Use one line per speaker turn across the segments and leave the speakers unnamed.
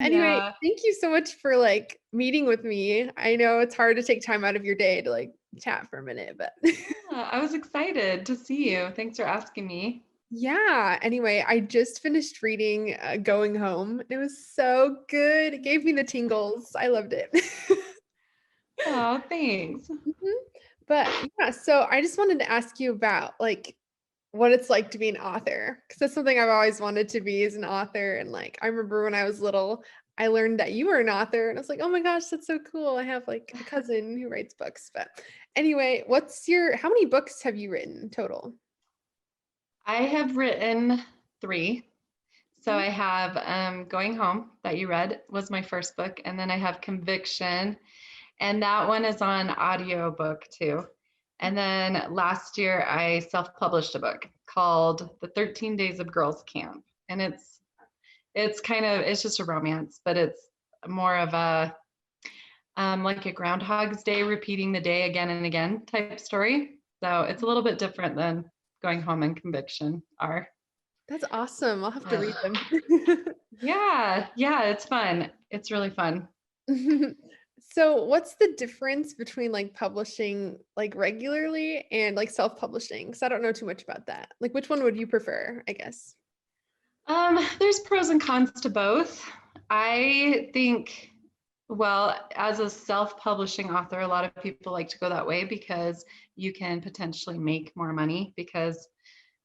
Anyway,
Yeah.
thank you so much for like meeting with me. I know it's hard to take time out of your day to like chat for a minute, but
I was excited to see you. Thanks for asking me.
yeah. Anyway, I just finished reading Going Home. It was so good. It gave me the tingles. I loved it.
Oh, thanks.
Mhm. But yeah, so I just wanted to ask you about like what it's like to be an author because that's something I've always wanted to be as an author. And like I remember when I was little, I learned that you were an author, and I was like, oh my gosh, that's so cool. I have like a cousin who writes books. But anyway, how many books have you written total?
I have written 3. So
Mhm.
I have Going Home that you read was my first book, and then I have Conviction, and that one is on audiobook too. And then last year I self-published a book called The 13 Days of Girls Camp, and it's just a romance, but it's more of a like a Groundhog's Day, repeating the day again and again type story. So it's a little bit different than Going Home and Conviction are.
That's awesome. I'll have to read them.
Yeah, it's fun. It's really fun.
So, what's the difference between like publishing like regularly and like self-publishing? Because I don't know too much about that. Like, which one would you prefer, I guess?
There's pros and cons to both. I think, well, as a self-publishing author, a lot of people like to go that way because you can potentially make more money because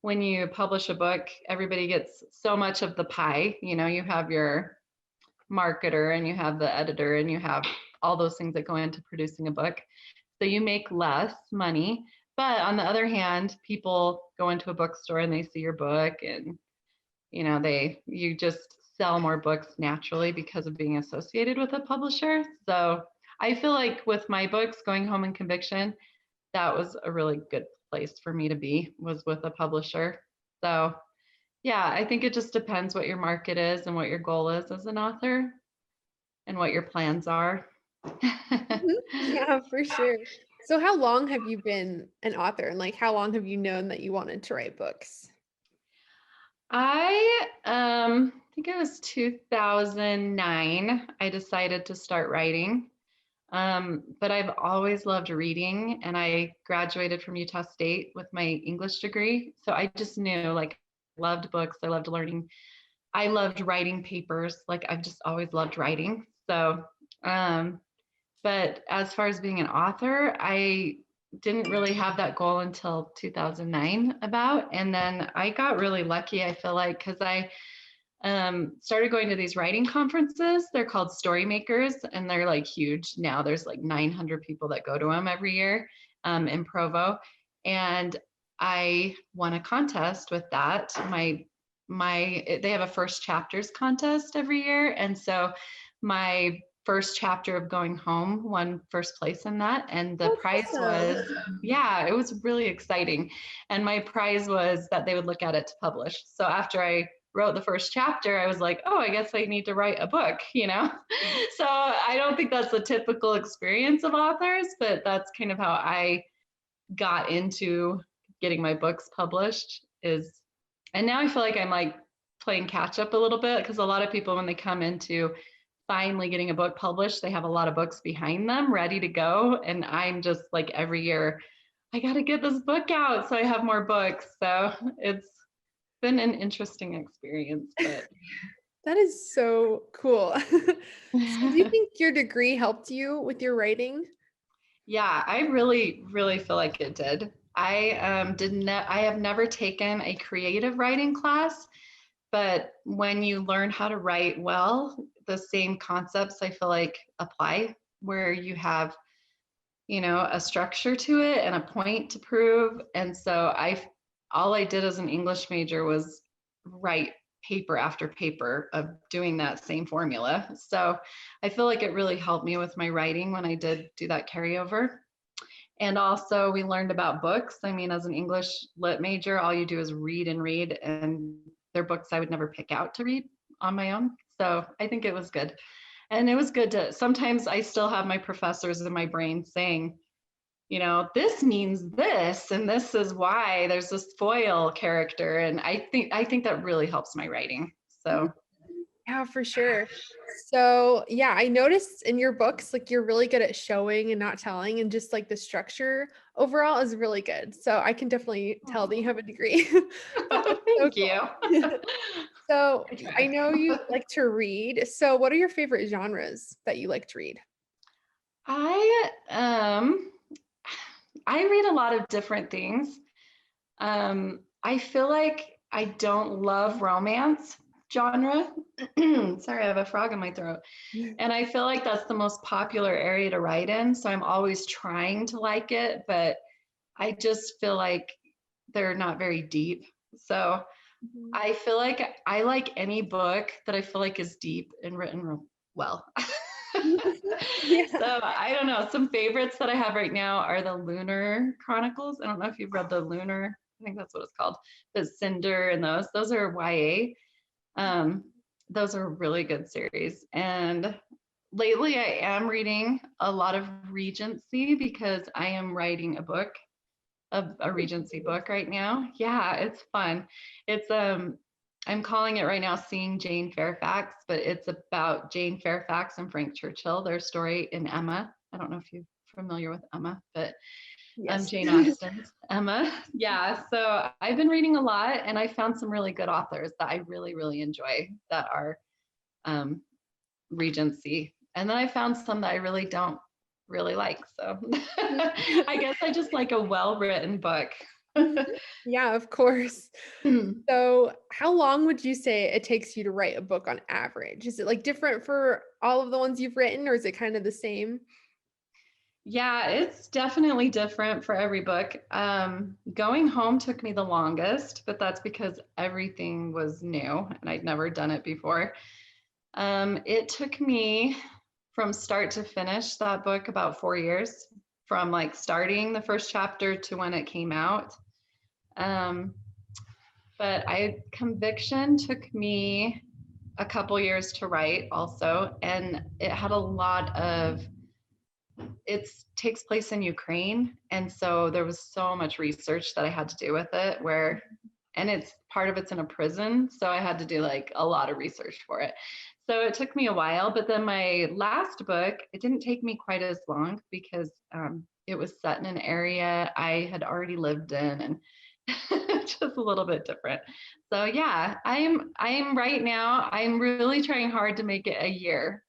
when you publish a book, everybody gets so much of the pie. You know, you have your marketer and you have the editor and you have all those things that go into producing a book. So you make less money. But on the other hand, people go into a bookstore and they see your book and you just sell more books naturally because of being associated with a publisher. So I feel like with my books, Going Home and Conviction, that was a really good place for me to be, was with a publisher. So yeah, I think it just depends what your market is and what your goal is as an author and what your plans are.
Mhm. Yeah, for sure. So, how long have you been an author, and like, how long have you known that you wanted to write books?
I think it was 2009 I decided to start writing. But I've always loved reading, and I graduated from Utah State with my English degree. So I just knew, like, loved books. I loved learning. I loved writing papers. Like, I've just always loved writing. So, um, but as far as being an author, I didn't really have that goal until 2009 about. And then I got really lucky, I feel like, because I started going to these writing conferences. They're called Story Makers, and they're like huge now. There's like 900 people that go to them every year in Provo, and I won a contest with that. They have a first chapters contest every year, and so my first chapter of Going Home won first place in that, and the prize
That's awesome.
was, yeah, it was really exciting. And my prize was that they would look at it to publish. So after I wrote the first chapter, I was like, oh, I guess I need to write a book, you know? So I don't think that's the typical experience of authors, but that's kind of how I got into getting my books published and now I feel like I'm like playing catch up a little bit because a lot of people, when they come into finally getting a book published, they have a lot of books behind them ready to go. And I'm just like every year, I got to get this book out so I have more books. So it's been an interesting experience, but
That is so cool. So, do you think your degree helped you with your writing?
yeah, I really, really feel like it did. I have never taken a creative writing class, but when you learn how to write well, the same concepts I feel like apply where you have, a structure to it and a point to prove. And so all I did as an English major was write paper after paper of doing that same formula. So I feel like it really helped me with my writing when I did do that carryover. And also, we learned about books. I mean, as an English lit major, all you do is read and read, and they're books I would never pick out to read on my own. So I think it was good. And it was good to, sometimes I still have my professors in my brain saying, this means this, and this is why there's this foil character. And I think that really helps my writing. So
Yeah, for sure. So, yeah, I noticed in your books, like you're really good at showing and not telling, and just like the structure overall is really good. So I can definitely tell that you have a degree. But that's so
Thank you.
cool. So
I
I
try.
know you like to read. So what are your favorite genres that you like to read?
I I read a lot of different things. I feel like I don't love romance genre. Sorry, I have a frog in my throat. And I feel like that's the most popular area to write in. So I'm always trying to like it, but I just feel like they're not very deep. So
Mhm.
I feel like I like any book that I feel like is deep and written well.
Yeah.
So I don't know. Some favorites that I have right now are the Lunar Chronicles. I don't know if you've read the Lunar, I think that's what it's called. The Cinder and those. Those are YA. Um, those are a really good series. And lately I am reading a lot of Regency because I am writing a book, a Regency book right now. Yeah, it's fun. It's I'm calling it right now Seeing Jane Fairfax, but it's about Jane Fairfax and Frank Churchill, their story in Emma. I don't know if you're familiar with Emma, but
Yes.
Jane Austen's Emma. Yeah, so I've been reading a lot and I found some really good authors that I really, really enjoy that are um, Regency. And then I found some that I really don't really like. So I guess I just like a well-written book.
Mhm. Yeah, of course. So, how long would you say it takes you to write a book on average? Is it like different for all of the ones you've written, or is it kind of the same?
Yeah, it's definitely different for every book. Going home took me the longest, but that's because everything was new and I'd never done it before. It took me from start to finish that book about 4 years, from like starting the first chapter to when it came out. Um, but Conviction took me a couple years to write also, and it had a lot of it takes place in Ukraine. And so there was so much research that I had to do with it and it's part of it's in a prison. So I had to do like a lot of research for it. So it took me a while, but then my last book, it didn't take me quite as long because it was set in an area I had already lived in and just a little bit different. So yeah, I am right now, I'm really trying hard to make it a year.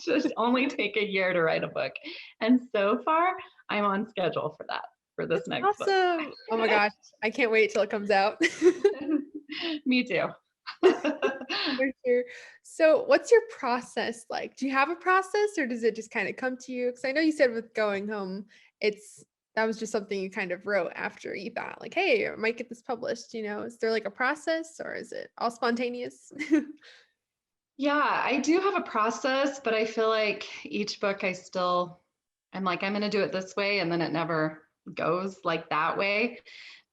Just only take a year to write a book. And so far, I'm on schedule for that, for this
That's
next book.
awesome. Oh my gosh, I can't wait till it comes out.
Me too.
For sure. So, what's your process like? Do you have a process or does it just kind of come to you? Because I know you said with going home, it's that was just something you kind of wrote after you thought, like, hey, I might get this published, Is there like a process or is it all spontaneous?
Yeah, I do have a process, but I feel like each book I'm like, I'm going to do it this way. And then it never goes like that way.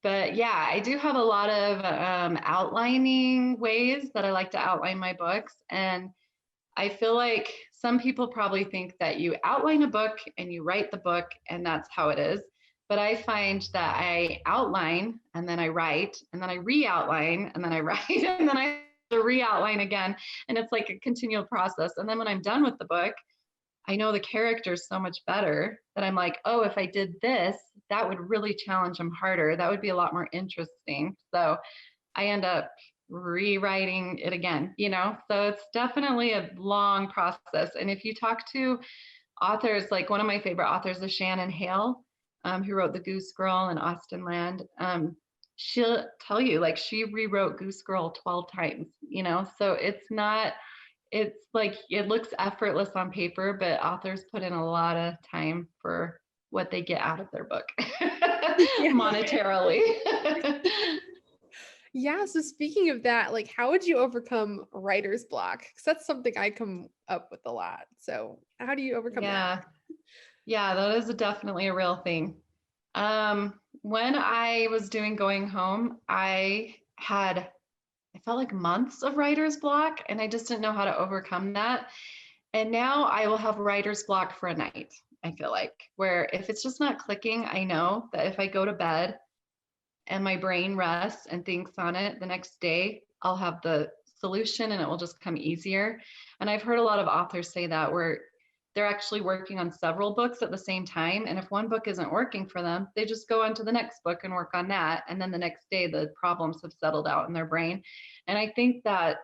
But yeah, I do have a lot of outlining ways that I like to outline my books. And I feel like some people probably think that you outline a book and you write the book and that's how it is. But I find that I outline and then I write and then I re-outline and then I write and then I re-outline again. And it's like a continual process. And then when I'm done with the book, I know the characters so much better that I'm like, oh, if I did this, that would really challenge them harder. That would be a lot more interesting. So I end up rewriting it again. So it's definitely a long process. And if you talk to authors, like one of my favorite authors is Shannon Hale, who wrote The Goose Girl and Austen Land. She'll tell you like she rewrote Goose Girl 12 times. So it's like it looks effortless on paper, but authors put in a lot of time for what they get out of their book
Yeah.
monetarily.
Yeah. So speaking of that, like how would you overcome writer's block? Because that's something I come up with a lot. So how do you overcome that?
Yeah. Yeah, that is definitely a real thing. When I was doing Going Home, I felt like months of writer's block and I just didn't know how to overcome that. And now I will have writer's block for a night, I feel like, where if it's just not clicking, I know that if I go to bed and my brain rests and thinks on it the next day, I'll have the solution and it will just come easier. And I've heard a lot of authors say that, where they're actually working on several books at the same time. And if one book isn't working for them, they just go on to the next book and work on that. And then the next day, the problems have settled out in their brain. And I think that,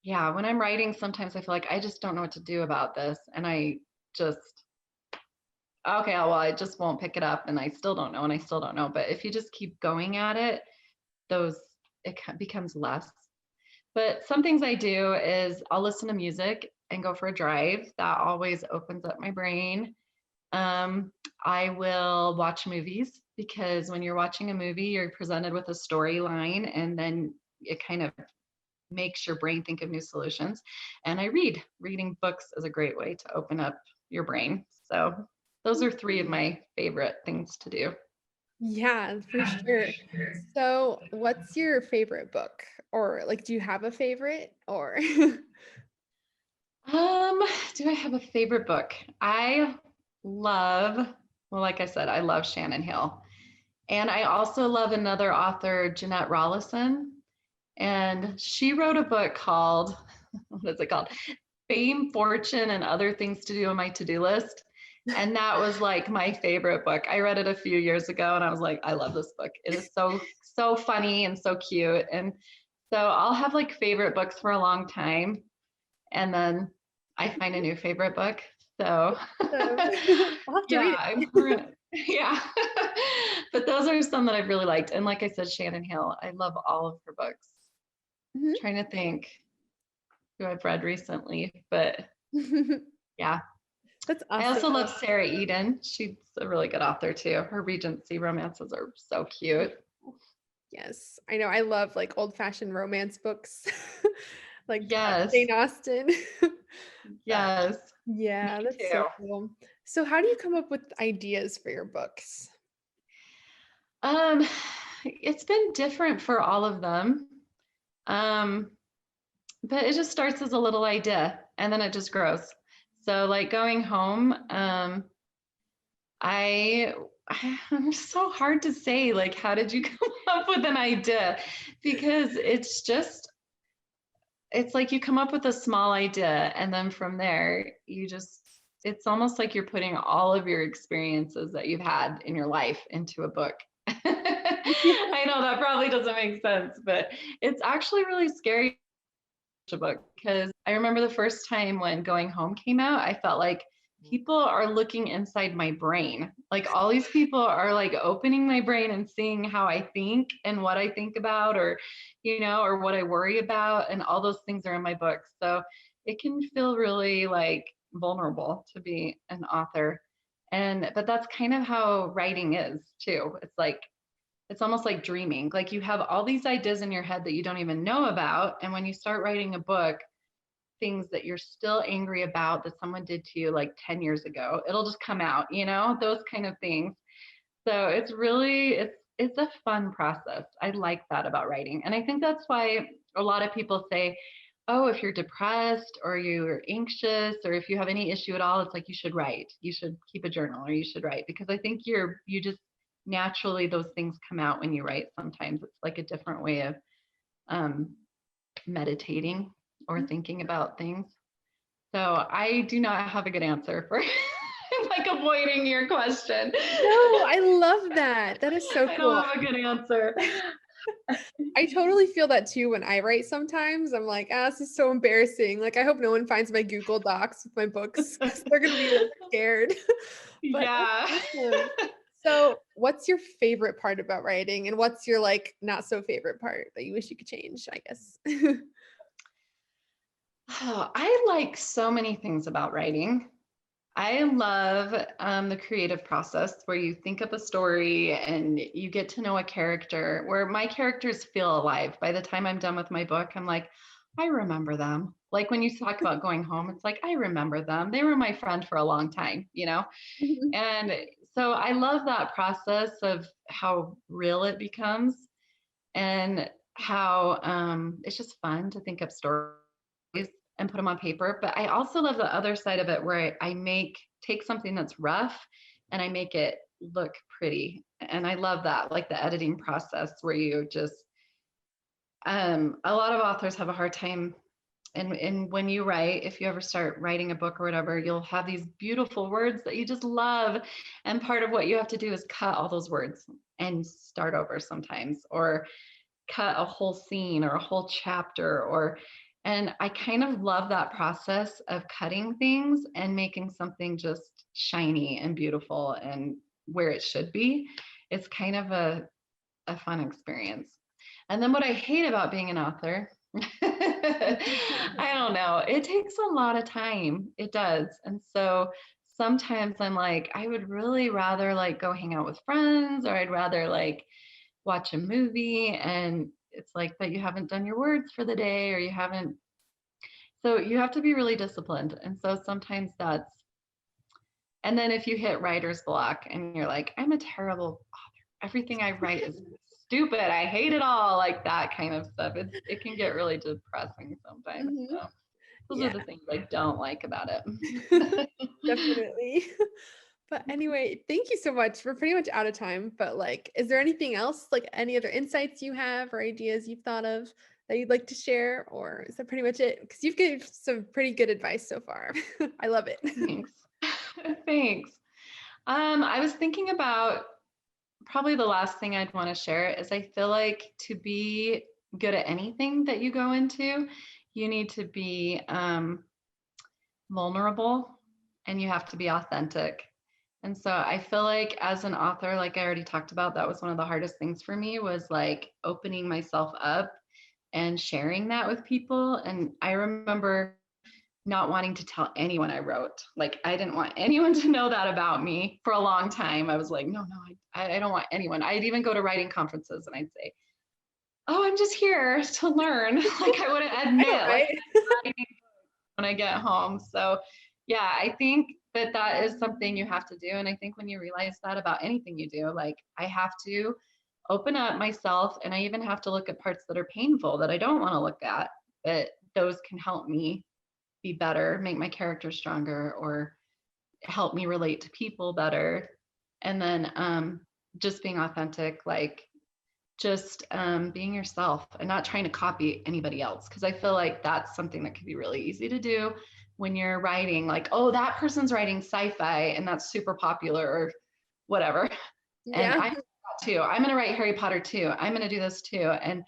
yeah, when I'm writing, sometimes I feel like I just don't know what to do about this. And I just, okay, well, I just won't pick it up, and I still don't know, and I still don't know. But if you just keep going at it, it becomes less. But some things I do is I'll listen to music and go for a drive. That always opens up my brain. I will watch movies, because when you're watching a movie, you're presented with a storyline, and then it kind of makes your brain think of new solutions. And I read. Reading books is a great way to open up your brain. So those are three of my favorite things to do.
Yeah, for sure. So, what's your favorite book? Or like, do you have a favorite or
Do I have a favorite book? I love, well, like I said, I love Shannon Hill. And I also love another author, Jeanette Rollison. And she wrote a book called, what is it called? Fame, Fortune, and Other Things to Do on My To-Do List. And that was like my favorite book. I read it a few years ago and I was like, I love this book. It is so funny and so cute. And so I'll have like favorite books for a long time, and then I find a new favorite book. So
I'll have to read
yeah,
it.
yeah. But those are some that I've really liked. And like I said, Shannon Hill, I love all of her books.
Mhm.
Trying to think who I've read recently, but yeah.
That's
I
awesome.
also love Sarah Eden. She's a really good author too. Her Regency romances are so cute.
Yes, I know. I love like old-fashioned romance books, like
Yes,
Jane Austen. But
yes,
yeah,
me
that's
too.
so cool. So, how do you come up with ideas for your books?
Um, it's been different for all of them. Um, but it just starts as a little idea and then it just grows. So like going home, I I'm so hard to say, like, how did you come up with an idea? Because it's like you come up with a small idea and then from there it's almost like you're putting all of your experiences that you've had in your life into a book. I know that probably doesn't make sense, but it's actually really scary a book, because I remember the first time when Going Home came out, I felt like people are looking inside my brain. Like all these people are like opening my brain and seeing how I think and what I think about, or, or what I worry about. And all those things are in my book. So it can feel really like vulnerable to be an author. But that's kind of how writing is too. It's almost like dreaming. Like you have all these ideas in your head that you don't even know about. And when you start writing a book, things that you're still angry about that someone did to you like 10 years ago, it'll just come out, those kind of things. So it's a fun process. I like that about writing. And I think that's why a lot of people say, oh, if you're depressed or you're anxious or if you have any issue at all, it's like you should write. You should keep a journal or you should write, because I think you just naturally those things come out when you write. Sometimes it's like a different way of meditating or thinking about things. So I do not have a good answer for like avoiding your question.
No, I love that. That is so
I
cool.
don't have a good answer.
I totally feel that too when I write sometimes. I'm like, this is so embarrassing. Like, I hope no one finds my Google Docs with my books because they're going to be like scared. But
Yeah.
that's awesome. So, what's your favorite part about writing, and what's your like not so favorite part that you wish you could change, I guess?
Oh, I like so many things about writing. I love the creative process where you think up a story and you get to know a character, where my characters feel alive. By the time I'm done with my book, I'm like, I remember them. Like when you talk about Going Home, it's like, I remember them. They were my friend for a long time? And so I love that process of how real it becomes, and how it's just fun to think up stories and put them on paper. But I also love the other side of it, where I take something that's rough and I make it look pretty. And I love that, like the editing process where you just A lot of authors have a hard time. And when you write, if you ever start writing a book or whatever, you'll have these beautiful words that you just love. And part of what you have to do is cut all those words and start over sometimes, or cut a whole scene or a whole chapter, and I kind of love that process of cutting things and making something just shiny and beautiful and where it should be. It's kind of a fun experience. And then what I hate about being an author, I don't know, it takes a lot of time. It does. And so sometimes I'm like, I would really rather like go hang out with friends, or I'd rather like watch a movie, and it's like, but you haven't done your words for the day, or you haven't. So you have to be really disciplined. And so sometimes that's, and then if you hit writer's block and you're like, I'm a terrible author, everything I write is stupid, I hate it all, like that kind of stuff, it can get really depressing sometimes.
Mhm.
So those are
Yeah,
the things I don't like about it.
definitely. But anyway, thank you so much. We're pretty much out of time, but like, is there anything else, like any other insights you have or ideas you've thought of that you'd like to share? Or is that pretty much it? Because you've given some pretty good advice so far. I love it.
Thanks. Thanks. I was thinking about, probably the last thing I'd want to share is, I feel like to be good at anything that you go into, you need to be vulnerable, and you have to be authentic. And so I feel like as an author, like I already talked about, that was one of the hardest things for me, was like opening myself up and sharing that with people. And I remember not wanting to tell anyone I wrote. Like I didn't want anyone to know that about me for a long time. I was like, no, I don't want anyone. I'd even go to writing conferences and I'd say, oh, I'm just here to learn. Like I wouldn't
I know,
admit, like
right?
I'm writing when I get home. So yeah, I think that that is something you have to do. And I think when you realize that about anything you do, like I have to open up myself, and I even have to look at parts that are painful that I don't want to look at, but those can help me be better, make my character stronger, or help me relate to people better. And then just being authentic, like just being yourself and not trying to copy anybody else. Because I feel like that's something that can be really easy to do when you're writing, like, oh, that person's writing sci-fi and that's super popular or whatever. And
Yeah.
I do that too. I'm going to write Harry Potter too. I'm going to do this too. And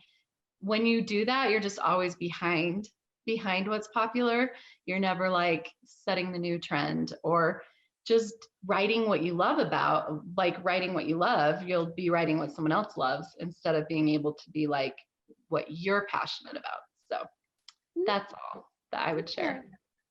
when you do that, you're just always behind what's popular. You're never like setting the new trend, or just writing what you love about, like writing what you love. You'll be writing what someone else loves, instead of being able to be like what you're passionate about. So that's all that I would
Yeah.
share.